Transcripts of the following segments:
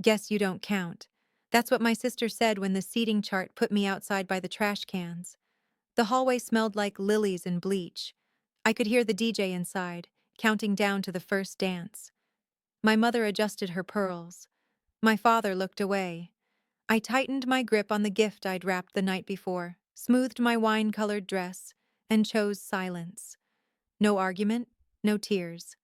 Guess you don't count. That's what my sister said when the seating chart put me outside by the trash cans. The hallway smelled like lilies and bleach. I could hear the DJ inside, counting down to the first dance. My mother adjusted her pearls. My father looked away. I tightened my grip on the gift I'd wrapped the night before, smoothed my wine-colored dress, and chose silence. No argument, no tears.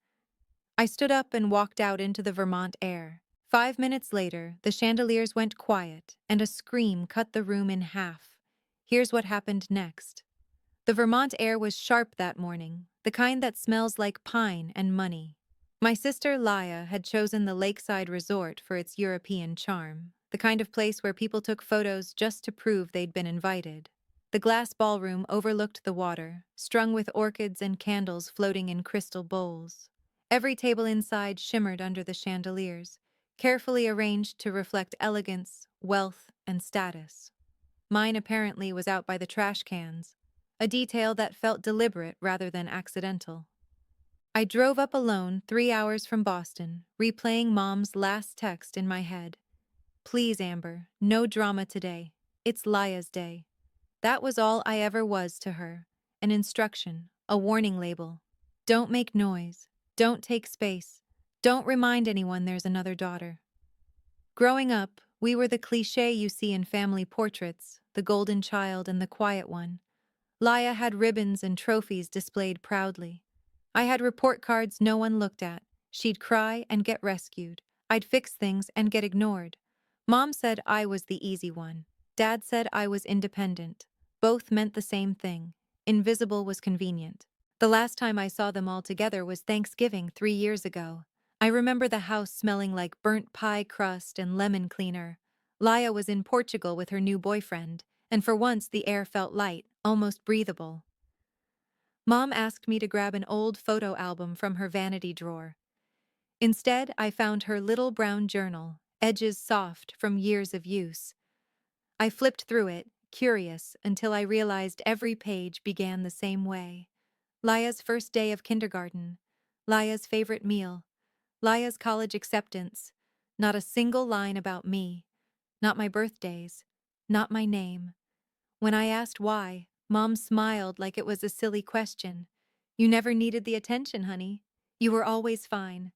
I stood up and walked out into the Vermont air. 5 minutes later, the chandeliers went quiet, and a scream cut the room in half. Here's what happened next. The Vermont air was sharp that morning, the kind that smells like pine and money. My sister Laya had chosen the lakeside resort for its European charm, the kind of place where people took photos just to prove they'd been invited. The glass ballroom overlooked the water, strung with orchids and candles floating in crystal bowls. Every table inside shimmered under the chandeliers, carefully arranged to reflect elegance, wealth, and status. Mine apparently was out by the trash cans, a detail that felt deliberate rather than accidental. I drove up alone 3 hours from Boston, replaying Mom's last text in my head. Please, Amber, no drama today. It's Laya's day. That was all I ever was to her. An instruction, a warning label. Don't make noise. Don't take space. Don't remind anyone there's another daughter. Growing up, we were the cliché you see in family portraits, the golden child and the quiet one. Laya had ribbons and trophies displayed proudly. I had report cards no one looked at. She'd cry and get rescued. I'd fix things and get ignored. Mom said I was the easy one. Dad said I was independent. Both meant the same thing. Invisible was convenient. The last time I saw them all together was Thanksgiving 3 years ago. I remember the house smelling like burnt pie crust and lemon cleaner. Laya was in Portugal with her new boyfriend, and for once the air felt light, almost breathable. Mom asked me to grab an old photo album from her vanity drawer. Instead, I found her little brown journal, edges soft from years of use. I flipped through it, curious, until I realized every page began the same way. Laya's first day of kindergarten, Laya's favorite meal, Laya's college acceptance. Not a single line about me, not my birthdays, not my name. When I asked why, Mom smiled like it was a silly question. You never needed the attention, honey. You were always fine.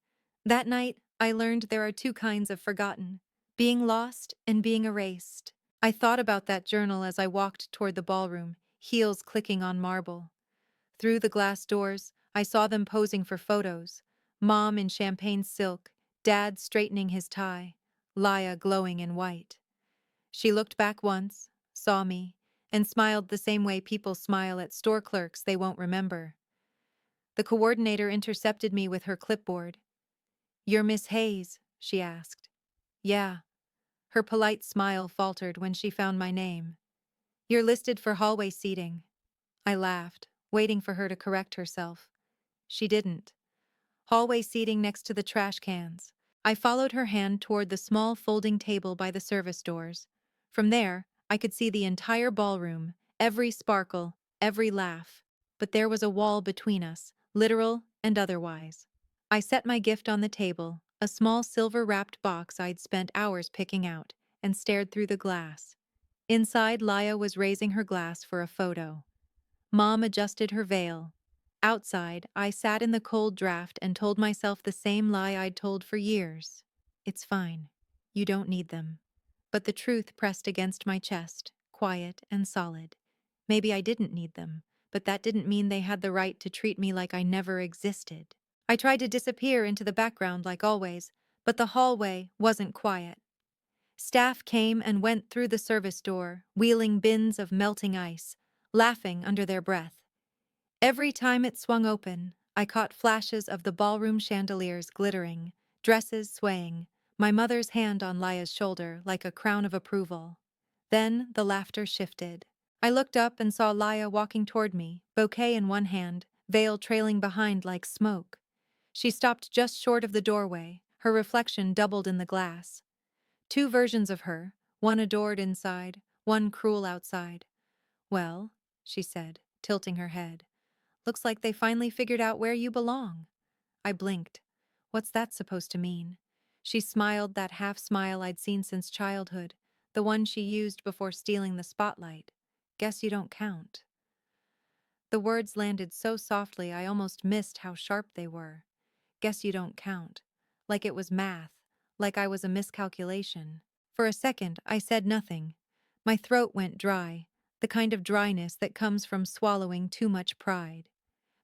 That night, I learned there are two kinds of forgotten: being lost and being erased. I thought about that journal as I walked toward the ballroom, heels clicking on marble. Through the glass doors, I saw them posing for photos. Mom in champagne silk, Dad straightening his tie, Laya glowing in white. She looked back once, saw me, and smiled the same way people smile at store clerks they won't remember. The coordinator intercepted me with her clipboard. "You're Miss Hayes?" she asked. "Yeah." Her polite smile faltered when she found my name. "You're listed for hallway seating." I laughed, waiting for her to correct herself. She didn't. Hallway seating next to the trash cans. I followed her hand toward the small folding table by the service doors. From there, I could see the entire ballroom, every sparkle, every laugh. But there was a wall between us, literal and otherwise. I set my gift on the table, a small silver-wrapped box I'd spent hours picking out, and stared through the glass. Inside, Laya was raising her glass for a photo. Mom adjusted her veil. Outside, I sat in the cold draft and told myself the same lie I'd told for years. It's fine. You don't need them. But the truth pressed against my chest, quiet and solid. Maybe I didn't need them, but that didn't mean they had the right to treat me like I never existed. I tried to disappear into the background like always, but the hallway wasn't quiet. Staff came and went through the service door, wheeling bins of melting ice, laughing under their breath. Every time it swung open, I caught flashes of the ballroom chandeliers glittering, dresses swaying, my mother's hand on Laya's shoulder like a crown of approval. Then the laughter shifted. I looked up and saw Laya walking toward me, bouquet in one hand, veil trailing behind like smoke. She stopped just short of the doorway, her reflection doubled in the glass. Two versions of her, one adored inside, one cruel outside. "Well," she said, tilting her head, "looks like they finally figured out where you belong." I blinked. What's that supposed to mean? She smiled, that half smile I'd seen since childhood, the one she used before stealing the spotlight. Guess you don't count. The words landed so softly I almost missed how sharp they were. Guess you don't count. Like it was math, like I was a miscalculation. For a second, I said nothing. My throat went dry, the kind of dryness that comes from swallowing too much pride.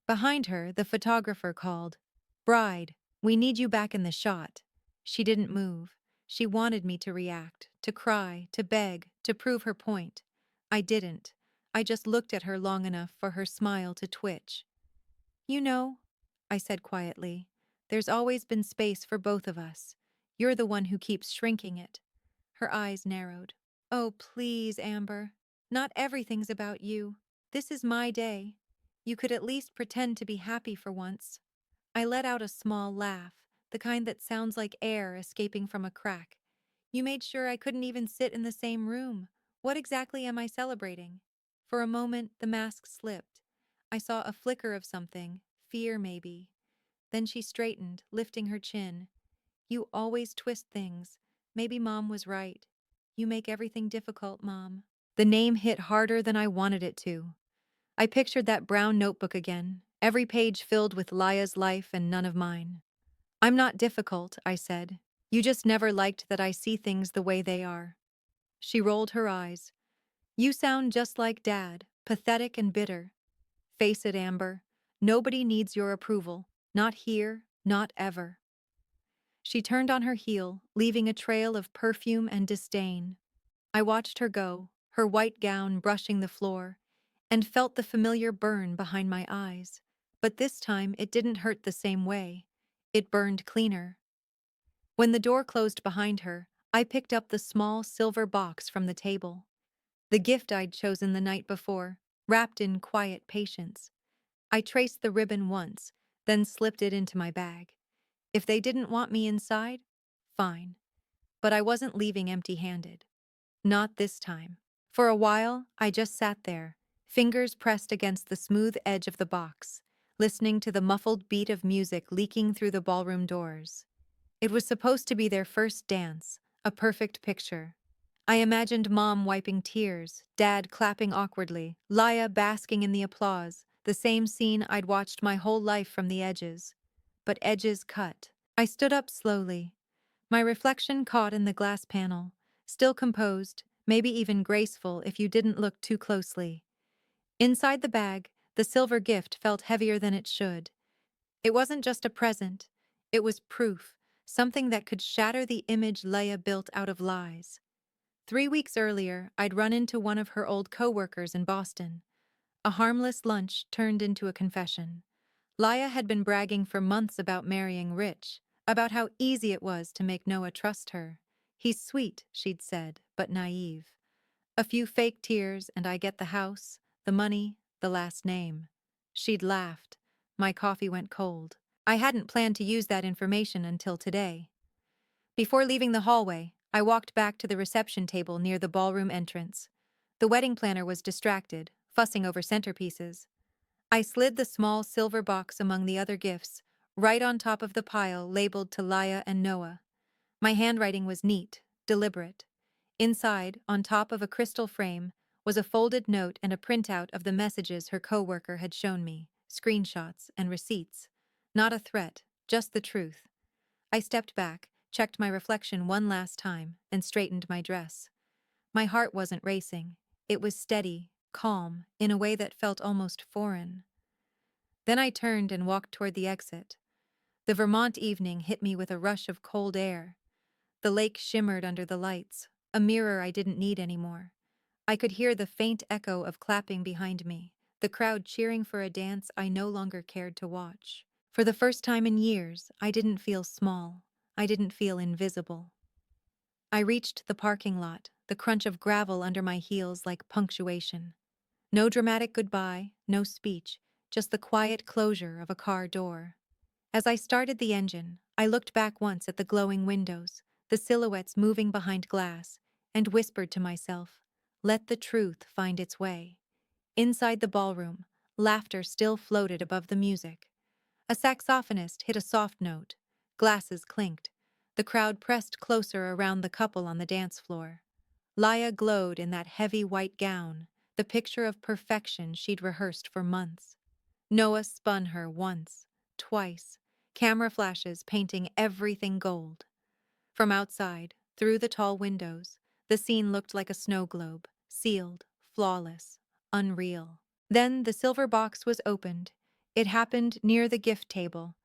Behind her, the photographer called, "Bride, we need you back in the shot." She didn't move. She wanted me to react, to cry, to beg, to prove her point. I didn't. I just looked at her long enough for her smile to twitch. "You know," I said quietly, "there's always been space for both of us. You're the one who keeps shrinking it." Her eyes narrowed. "Oh, please, Amber. Not everything's about you. This is my day. You could at least pretend to be happy for once." I let out a small laugh, the kind that sounds like air escaping from a crack. "You made sure I couldn't even sit in the same room. What exactly am I celebrating?" For a moment, the mask slipped. I saw a flicker of something, fear maybe. Then she straightened, lifting her chin. "You always twist things. Maybe Mom was right. You make everything difficult, Mom." The name hit harder than I wanted it to. I pictured that brown notebook again, every page filled with Laya's life and none of mine. "I'm not difficult," I said. "You just never liked that I see things the way they are." She rolled her eyes. "You sound just like Dad, pathetic and bitter." "Face it, Amber. Nobody needs your approval. Not here, not ever." She turned on her heel, leaving a trail of perfume and disdain. I watched her go, her white gown brushing the floor, and felt the familiar burn behind my eyes. But this time it didn't hurt the same way. It burned cleaner. When the door closed behind her, I picked up the small silver box from the table. The gift I'd chosen the night before, wrapped in quiet patience. I traced the ribbon once, then slipped it into my bag. If they didn't want me inside, fine. But I wasn't leaving empty-handed. Not this time. For a while, I just sat there, fingers pressed against the smooth edge of the box, listening to the muffled beat of music leaking through the ballroom doors. It was supposed to be their first dance, a perfect picture. I imagined Mom wiping tears, Dad clapping awkwardly, Laya basking in the applause, the same scene I'd watched my whole life from the edges. But edges cut. I stood up slowly, my reflection caught in the glass panel, still composed, maybe even graceful if you didn't look too closely. Inside the bag, the silver gift felt heavier than it should. It wasn't just a present, it was proof, something that could shatter the image Leia built out of lies. 3 weeks earlier, I'd run into one of her old coworkers in Boston. A harmless lunch turned into a confession. Laya had been bragging for months about marrying Rich, about how easy it was to make Noah trust her. "He's sweet," she'd said, "but naive." A few fake tears and I get the house, the money, the last name. She'd laughed. My coffee went cold. I hadn't planned to use that information until today. Before leaving the hallway, I walked back to the reception table near the ballroom entrance. The wedding planner was distracted, fussing over centerpieces. I slid the small silver box among the other gifts, right on top of the pile labeled to Laya and Noah. My handwriting was neat, deliberate. Inside, on top of a crystal frame, was a folded note and a printout of the messages her coworker had shown me, screenshots and receipts. Not a threat, just the truth. I stepped back, checked my reflection one last time, and straightened my dress. My heart wasn't racing. It was steady, calm, in a way that felt almost foreign. Then I turned and walked toward the exit. The Vermont evening hit me with a rush of cold air. The lake shimmered under the lights, a mirror I didn't need anymore. I could hear the faint echo of clapping behind me, the crowd cheering for a dance I no longer cared to watch. For the first time in years, I didn't feel small. I didn't feel invisible. I reached the parking lot, the crunch of gravel under my heels like punctuation. No dramatic goodbye, no speech, just the quiet closure of a car door. As I started the engine, I looked back once at the glowing windows, the silhouettes moving behind glass, and whispered to myself, "Let the truth find its way." Inside the ballroom, laughter still floated above the music. A saxophonist hit a soft note. Glasses clinked. The crowd pressed closer around the couple on the dance floor. Laya glowed in that heavy white gown, the picture of perfection she'd rehearsed for months. Noah spun her once, twice, camera flashes painting everything gold. From outside, through the tall windows, the scene looked like a snow globe, sealed, flawless, unreal. Then the silver box was opened. It happened near the gift table.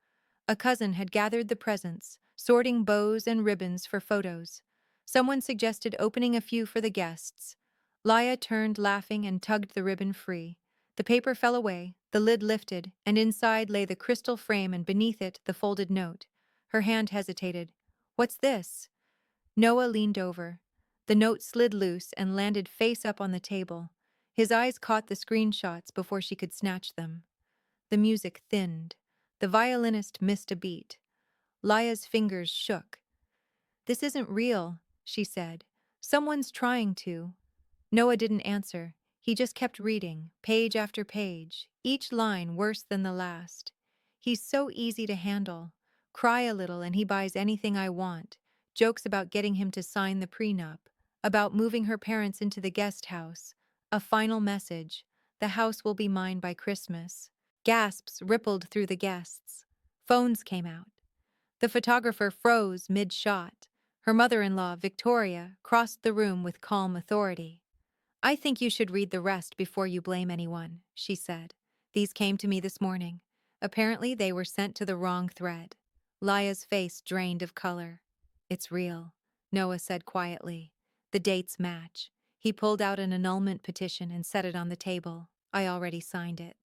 A cousin had gathered the presents, sorting bows and ribbons for photos. Someone suggested opening a few for the guests. Laya turned laughing and tugged the ribbon free. The paper fell away, the lid lifted, and inside lay the crystal frame and beneath it the folded note. Her hand hesitated. "What's this?" Noah leaned over. The note slid loose and landed face up on the table. His eyes caught the screenshots before she could snatch them. The music thinned. The violinist missed a beat. Laya's fingers shook. "This isn't real," she said. "Someone's trying to." Noah didn't answer. He just kept reading, page after page, each line worse than the last. "He's so easy to handle. Cry a little and he buys anything I want." Jokes about getting him to sign the prenup, about moving her parents into the guest house. A final message: "The house will be mine by Christmas." Gasps rippled through the guests. Phones came out. The photographer froze mid-shot. Her mother-in-law, Victoria, crossed the room with calm authority. "I think you should read the rest before you blame anyone," she said. "These came to me this morning. Apparently they were sent to the wrong thread." Laya's face drained of color. "It's real," Noah said quietly. "The dates match." He pulled out an annulment petition and set it on the table. "I already signed it."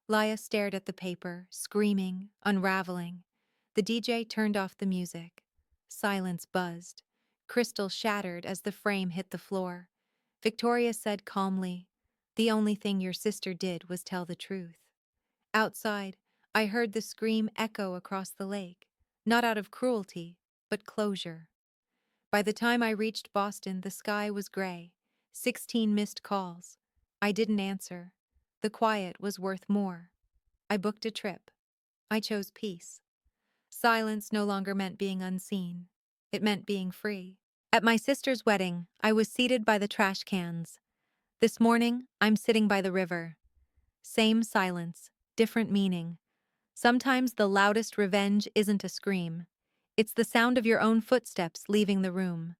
Laya stared at the paper, screaming, unraveling. The DJ turned off the music. Silence buzzed. Crystal shattered as the frame hit the floor. Victoria said calmly, "The only thing your sister did was tell the truth." Outside, I heard the scream echo across the lake, not out of cruelty, but closure. By the time I reached Boston, the sky was gray. 16 missed calls. I didn't answer. The quiet was worth more. I booked a trip. I chose peace. Silence no longer meant being unseen. It meant being free. At my sister's wedding, I was seated by the trash cans. This morning, I'm sitting by the river. Same silence, different meaning. Sometimes the loudest revenge isn't a scream. It's the sound of your own footsteps leaving the room.